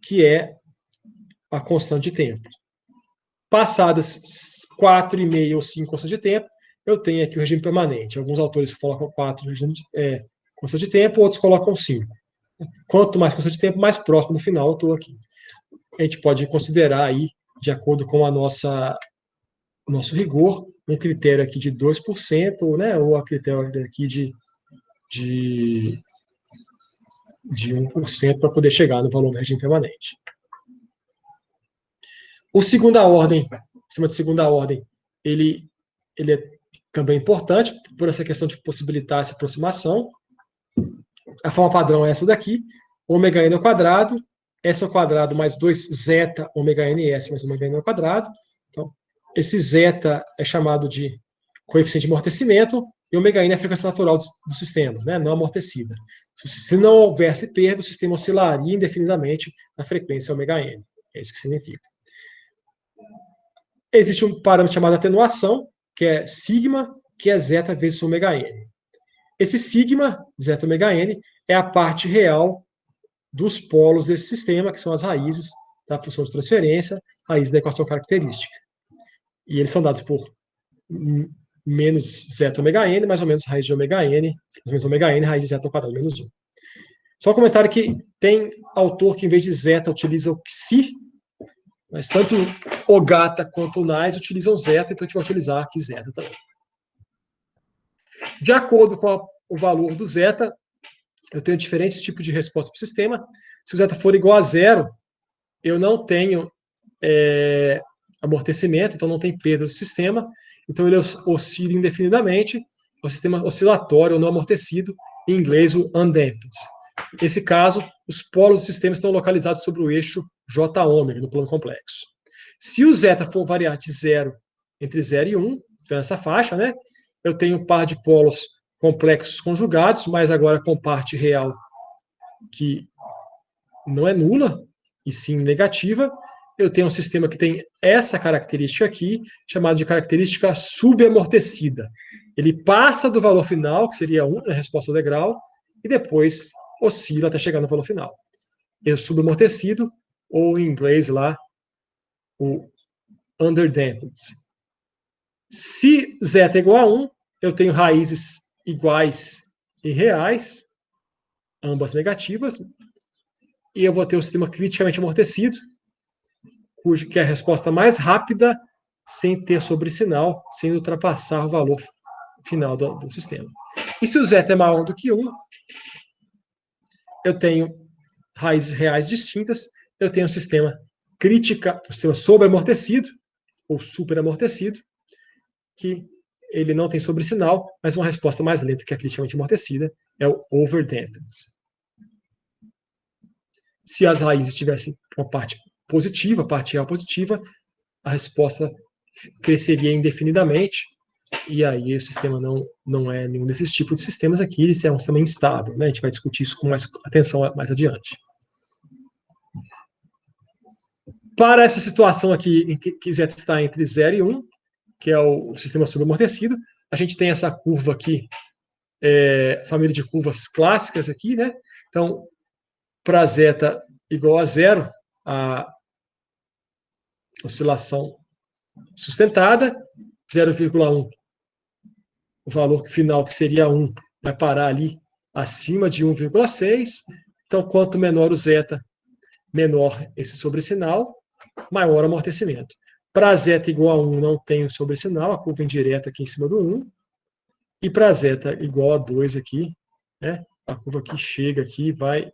que é a constante de tempo. Passadas 4,5 ou 5 constantes de tempo, eu tenho aqui o regime permanente. Alguns autores colocam 4 constantes de tempo, outros colocam 5. Quanto mais constante de tempo, mais próximo do final eu estou aqui. A gente pode considerar aí, de acordo com o nosso rigor, um critério aqui de 2%, né, ou a critério aqui de 1% para poder chegar no valor do regime permanente. O segunda ordem, o sistema de segunda ordem, ele é também importante por essa questão de possibilitar essa aproximação. A forma padrão é essa daqui, ômega n ao quadrado, S ao quadrado mais 2 zeta ômega n s mais ômega n ao quadrado. Então, esse zeta é chamado de coeficiente de amortecimento, e ômega n é a frequência natural do sistema, né, não amortecida. Se não houvesse perda, o sistema oscilaria indefinidamente na frequência ômega n. É isso que significa. Existe um parâmetro chamado atenuação, que é sigma, que é zeta vezes ômega n. Esse sigma, zeta ômega n, é a parte real dos polos desse sistema, que são as raízes da função de transferência, raiz da equação característica. E eles são dados por menos zeta ômega n, mais ou menos raiz de ômega n, mais ou menos ômega n, raiz de zeta ao quadrado menos 1. Só um comentário que tem autor que, em vez de zeta, utiliza o xi, mas tanto o Gata quanto o Nais utilizam zeta, então a gente vai utilizar aqui zeta também. De acordo com o valor do zeta, eu tenho diferentes tipos de resposta para o sistema. Se o zeta for igual a zero, eu não tenho amortecimento, então não tem perda do sistema, então ele oscila indefinidamente, o sistema oscilatório ou não amortecido, em inglês o undamped. Nesse caso, os polos do sistema estão localizados sobre o eixo J-ômega, no plano complexo. Se o zeta for variar de 0 entre 0 e 1, nessa faixa, né, eu tenho um par de polos complexos conjugados, mas agora com parte real que não é nula, e sim negativa. Eu tenho um sistema que tem essa característica aqui, chamada de característica subamortecida. Ele passa do valor final, que seria 1 na resposta ao degrau, e depois oscila até chegar no valor final. É o subamortecido, ou em inglês lá, o underdamped. Se zeta é igual a 1, eu tenho raízes iguais e reais, ambas negativas, e eu vou ter o sistema criticamente amortecido, que é a resposta mais rápida, sem ter sobresinal, sem ultrapassar o valor final do sistema. E se o zeta é maior do que 1, eu tenho raízes reais distintas, eu tenho um sistema sobreamortecido, ou superamortecido, que ele não tem sobresinal, mas uma resposta mais lenta que a criticamente amortecida é o overdamped. Se as raízes tivessem uma parte positiva, parte real positiva, a resposta cresceria indefinidamente, e aí o sistema não é nenhum desses tipos de sistemas aqui, ele é um sistema instável, né? A gente vai discutir isso com mais atenção mais adiante. Para essa situação aqui, em que z está entre 0 e 1, que é o sistema subamortecido, a gente tem essa curva aqui, família de curvas clássicas aqui, né? Então, para zeta igual a 0, a oscilação sustentada, 0,1, o valor final, que seria 1, vai parar ali acima de 1,6. Então, quanto menor o zeta, menor esse sobresinal, maior o amortecimento. Para zeta igual a 1, não tem o sobresinal, a curva indireta aqui em cima do 1. E para zeta igual a 2 aqui, né, a curva aqui chega aqui e vai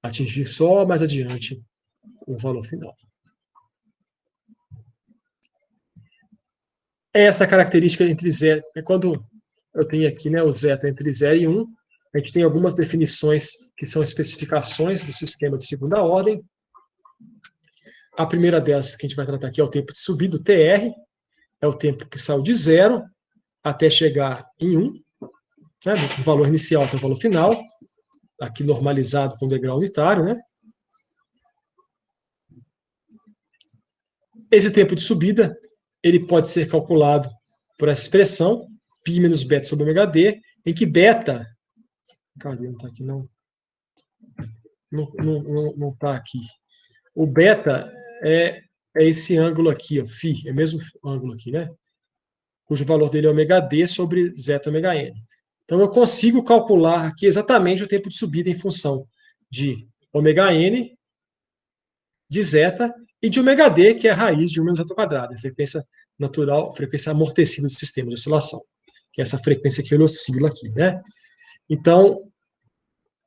atingir só mais adiante o valor final. Essa característica entre zero, quando eu tenho aqui, né, o zeta entre 0 e 1, a gente tem algumas definições que são especificações do sistema de segunda ordem. A primeira delas que a gente vai tratar aqui é o tempo de subida, o TR, é o tempo que saiu de 0 até chegar em 1, né, do valor inicial até o valor final, aqui normalizado com degrau unitário, né? Esse tempo de subida, ele pode ser calculado por essa expressão, π menos beta sobre ômega d, em que beta Cadê? Não está aqui, não. Não está aqui. O beta é esse ângulo aqui, ó, φ, é o mesmo ângulo aqui, né? Cujo valor dele é ômega d sobre zeta ômega n. Então, eu consigo calcular aqui exatamente o tempo de subida em função de ômega n, de zeta, e de ômega d, que é a raiz de 1 menos zeta ao quadrado, a frequência natural, a frequência amortecida do sistema de oscilação, que é essa frequência que ele oscila aqui, né? Então,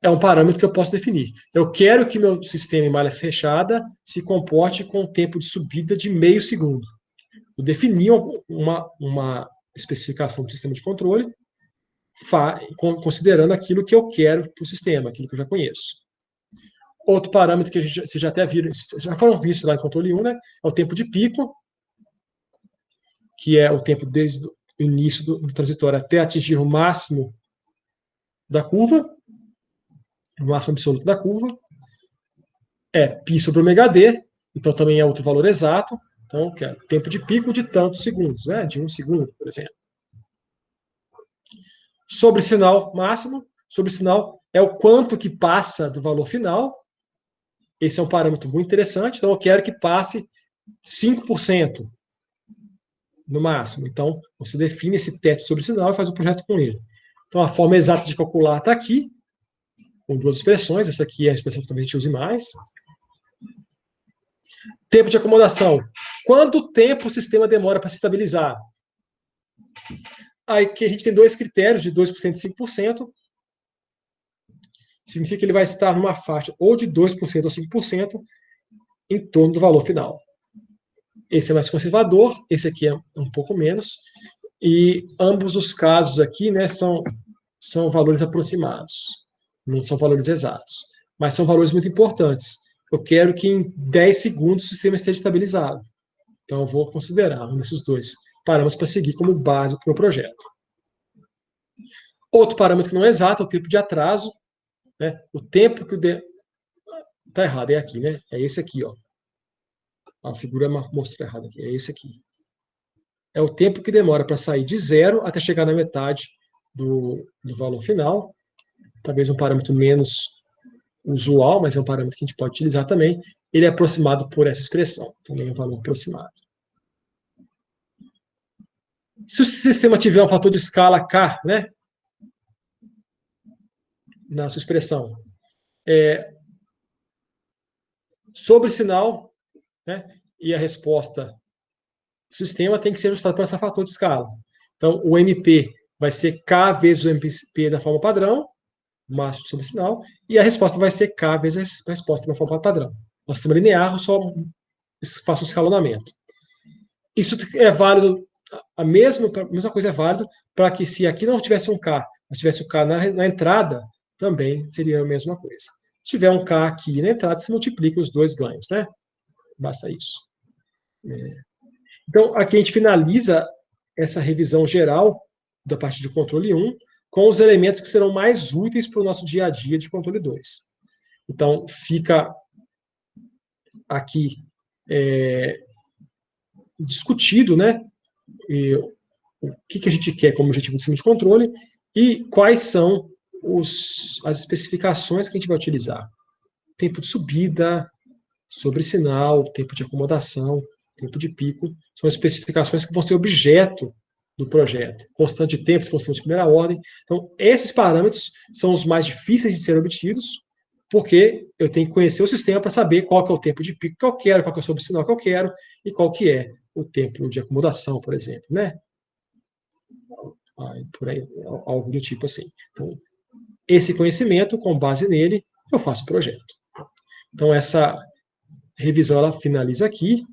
é um parâmetro que eu posso definir. Eu quero que meu sistema em malha fechada se comporte com um tempo de subida de meio segundo. Eu defini uma especificação do sistema de controle, considerando aquilo que eu quero para o sistema, aquilo que eu já conheço. Outro parâmetro que vocês já até viram, já foram vistos lá em controle 1, né? É o tempo de pico, que é o tempo desde o início do transitório até atingir o máximo da curva, o máximo absoluto da curva. É π sobre ômega d, então também é outro valor exato. Então, eu quero tempo de pico de tantos segundos, né? De 1 segundo, por exemplo. Sobre sinal máximo, sobre sinal é o quanto que passa do valor final. Esse é um parâmetro muito interessante. Então, eu quero que passe 5% no máximo. Então, você define esse teto sobre sinal e faz o projeto com ele. Então, a forma exata de calcular está aqui, com duas expressões. Essa aqui é a expressão que talvez a gente use mais. Tempo de acomodação. Quanto tempo o sistema demora para se estabilizar? Aí que a gente tem dois critérios, de 2% e 5%. Significa que ele vai estar numa faixa ou de 2% ou 5% em torno do valor final. Esse é mais conservador, esse aqui é um pouco menos. E ambos os casos aqui, né, são valores aproximados, não são valores exatos. Mas são valores muito importantes. Eu quero que em 10 segundos o sistema esteja estabilizado. Então, eu vou considerar um desses dois parâmetros para seguir como base para o meu projeto. Outro parâmetro que não é exato é o tempo de atraso. Né? O tempo que o... Está errado, é aqui, né? É esse aqui, ó. A figura mostrou errado aqui, é esse aqui. É o tempo que demora para sair de zero até chegar na metade do valor final. Talvez um parâmetro menos usual, mas é um parâmetro que a gente pode utilizar também. Ele é aproximado por essa expressão, também é um valor aproximado. Se o sistema tiver um fator de escala K, né, na sua expressão, sobre sinal, né, e a resposta do sistema tem que ser ajustada para esse fator de escala. Então, o MP vai ser K vezes o MP da forma padrão, máximo sobre sinal, e a resposta vai ser K vezes a resposta na forma padrão. No sistema linear, eu só faço um escalonamento. Isso é válido, a mesma coisa é válida para que se aqui não tivesse um K, mas tivesse o K na entrada, também seria a mesma coisa. Se tiver um K aqui na entrada, se multiplica os dois ganhos, né? Basta isso. Então, aqui a gente finaliza essa revisão geral da parte de controle 1 com os elementos que serão mais úteis para o nosso dia a dia de controle 2. Então, fica aqui discutido, né, o que a gente quer como objetivo do sistema de controle e quais são as especificações que a gente vai utilizar. Tempo de subida, sobre sinal, tempo de acomodação, tempo de pico, são especificações que vão ser objeto do projeto. Constante de tempo, se for de primeira ordem. Então, esses parâmetros são os mais difíceis de serem obtidos, porque eu tenho que conhecer o sistema para saber qual que é o tempo de pico que eu quero, qual que é o sobressinal que eu quero, e qual que é o tempo de acomodação, por exemplo, né? Por aí, algo do tipo assim. Então, esse conhecimento, com base nele, eu faço o projeto. Então, essa revisão ela finaliza aqui.